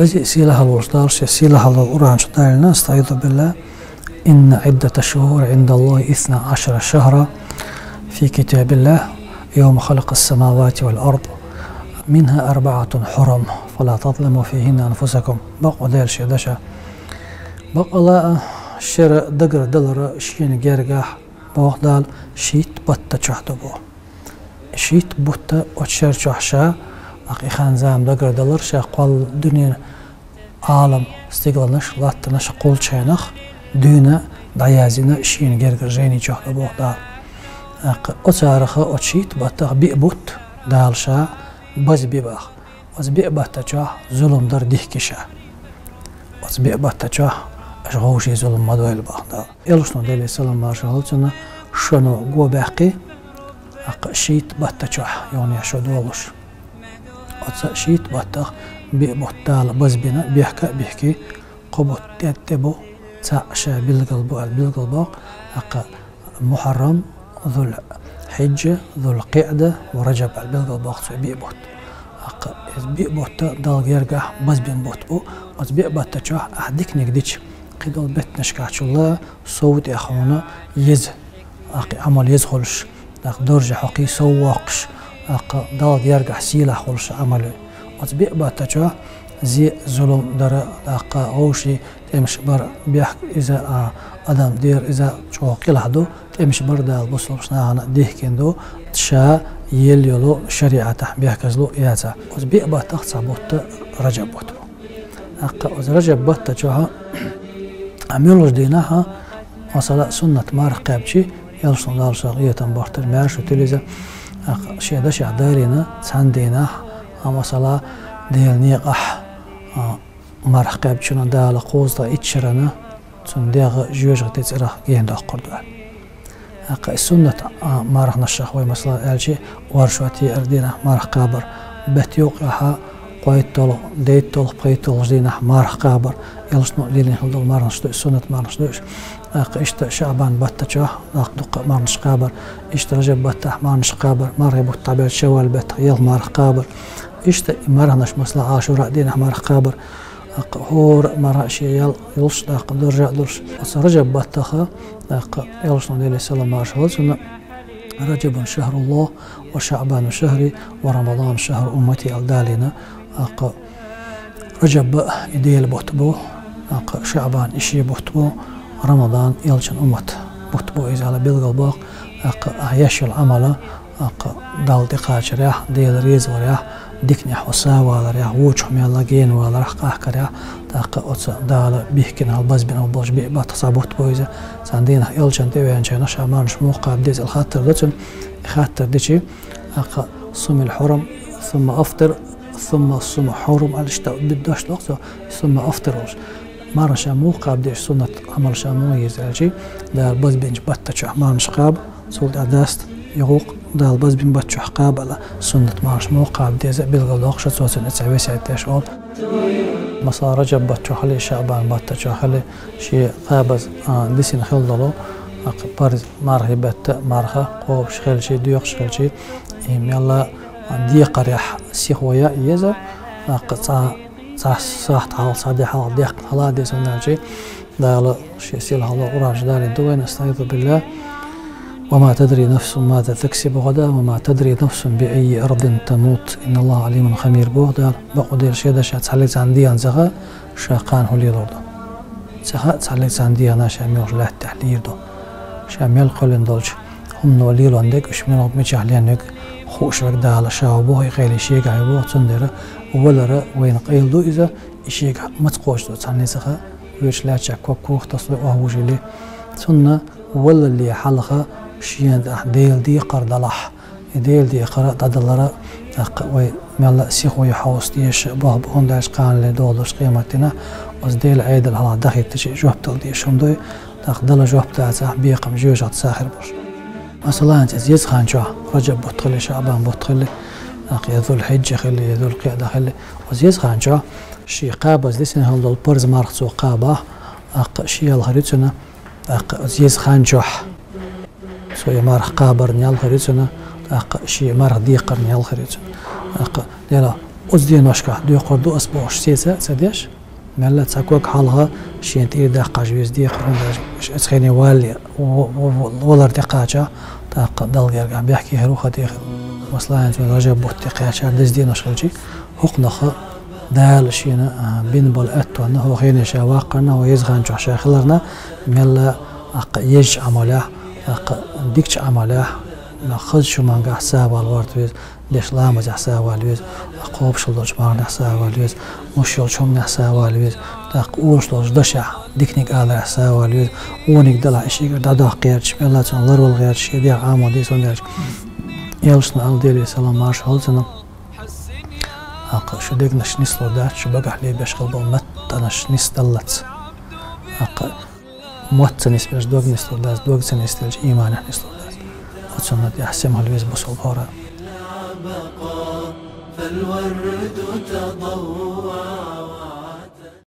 سيلها الوصدار سيلها القرآن شطارنا استعيذ بالله. إن عدة الشهور عند الله 12 شهرا في كتاب الله يوم خلق السماوات والأرض منها 4 حرم فلا تظلموا فيهن أنفسكم. بقى دير شدشة بقى لا شر دقر دلر شين جرجح بوغدال شيت بطة شحدبو شيت بطة وشر شحشا أخي خان زام دقر دلر شاقوال دنيا عالم استقلالنش لاتنش قول شينخ دينا دعيازينا شين جرجر جيني شحدبو بوغدال أتعرخ أتشيت بطة بيبوت دال شا بز بيباخ وز بيباتا شا ظلم در ديكشا وز بيباتا شا أشغوشي ظلم مدويل باخدال يلوشنو ديلي سلام مارشالتنا شنو قو باقي شيت باتا شا يعني شو دولش أتسا شيت باتا بيبوت دال بز بينا بيحكي قبوت تيتبو تسعشا بالقلبو محرم ذو الحجة ذو القعدة ورجب بالقلبو بيبوت بيبوت دال يرجع بز بين بوتبو وز بيبوت تشاه أحدك نقديش قيدول بيت نشكاتش الله صوت أخونا يز عمل يزخلش درجة حقي سواقش دال يرجع سيلة خلش عمله وز بيبوت تشاه زي ظلم در غوشي تمش بر بيحك إذا أدم دير إذا شو قلعدو تمش بر دال بوصلش ناهنا ديه كندو تشا يليلو شريعة بيحكزلو ياتا وز بيبوت تخص بوت رجب بوتو وز رجب بوت تشوها عملوش ديناها وصلا سنة مارخ قابشي يلشن دال شغية بارتر مارشو تليزا شي داش عدالينا تسان ديناه وصلا ديال نيقح مارخ قابشنا دال قوزدا اتشرنا تون ديغ جوجغ تيتسرا جين دا قردوال السنة مارخ نشخ وي مثلا الشي ورشواتي اردينا مارخ قابر بتيوقها قويتول ديتول قويتول جدينا مارخ قابر يلشنو ليلين خلدول مارخ نشتو السنة مارخ نشتوش اشت شعبان باتشاه دق مارخ قابر اشت رجب باتح مارخ قابر مارخ يبوت طبيعة شوال بات يل مارخ قابر اشت مارخ نش مثلا عاشوراء دينا مارخ قابر هور مراشي يلش داق درجة درش رجب باتخا داق يلشنا ديلي سلام مارشالتنا رجب شهر الله وشعبان شهري ورمضان شهر أمتي الدالنا رجب يديل بوتبو شعبان إشي بوتبو رمضان يلشن أمت بوتبو إذا على بالقلباق أعيش العمل دال دقاش ريح ديل ريز وريح ديكني حساوة ريح وجه ميلا جين ولا رح قاحكريح داق أتس دال بيحكينا البز بين البلش بيبات تصابوت بويزة ساندينا يلشن تبين شيء نشأ مانش موقع بديز الخاطر دتن خاطر دتشي صم الحرم ثم أفطر ثم صم حرم على الشتاء بداش لقطة ثم أفطر مانش موقع بديش سنة عمل شامويز الشي دال بز بين بات مانش قاب سولت أداست يغوق دال بز بين بات قاب على سنة مانش موقع بديز بالغلاق شتوسن اتسعوي ساعتاش أول مسا رجب باتشو خلي شعبان باتشو خلي شي قابز ديسين خلدلو بارز مارخي بات مارخه قوب شخل شي ديوق شخل شي يلا دي قريح سيخويا يزا صح تعال صادي حال ديق حلا دي سنالشي دال شي سيل هلا قراش دالي دوين استعيذ بالله وما تدري نفس ماذا تكسب غدا وما تدري نفس بأي أرض تموت إن الله عليم خبير بوغدال بقو دير شي داش تعليت عندي انزغا شاقان هولي لوردو زغا تعليت عندي انا شامل لا تحليل دو شامل قلن دولش هم نوليلو عندك اش من مجي علينك خوش رك دال شاوبو غيلي شي غايبو تندر ولر وين قيلدو اذا شي متقوش دو تنيسخه ويش لا تشكو كوخ تصلي وهوجلي ثم ولا اللي حلقه شيان ديل دي قردلح ديل دي قرا ددلرا وي مال سيخو يحوس ديش باه بون داش قان لي دولش قيمتنا وز ديل عيد الهلا دخيل تشي جوبتل دي شمدوي تاخدل جوب تاع صاحب بيقم جوج ساحر برش مثلا انت زيز خانجا رجب بطخلي شعبان بطخلي ذو الحجة خلي ذو القعدة خلي وزيز خانجا شي قابز دي سنه هل برز مارخ قابه شي الغريتنا زيز خانجوح سوي مارخ قابر نيال غريتنا شي مارخ ديقر نيال غريتنا ديلا أزدين وشكا دو قردو أسبوعش سيسا سديش ملا تساكوك حالها شين تير داقا جويز دي قرن اسخيني والي ولر دقاجا تاق دل يرجع بيحكي هروخة دي مصلاحة رجب بوتقاجا دزدين وشكالجي حقنخ دال شينا بين بول أتو أنه غير شواقنا ويزغن جوشا خلرنا ملا يج عمله ديكش عمله ناخذ شو مانجا حساب الورد ليش لا مزح حساب الويز أقوب شلوش مارن حساب الويز مشيل شوم حساب الويز تقول شلوش دشع ديكنيك على حساب الويز ونيك دلع شيء دادا قيرش ملا تنظر والغير شيء دي عام ودي سندرج يلشنا الديري سلام مارش هولتنا أق شو ديك نش نسلو دات شو بقى لي بيشغل بمت أنا نس دلت أق موت نسبش دوغ نسلو دات دوغ سنستلج إيمان نسلو دات أتصنع دي أحسن هالويز بصل بورا فالورد تضوى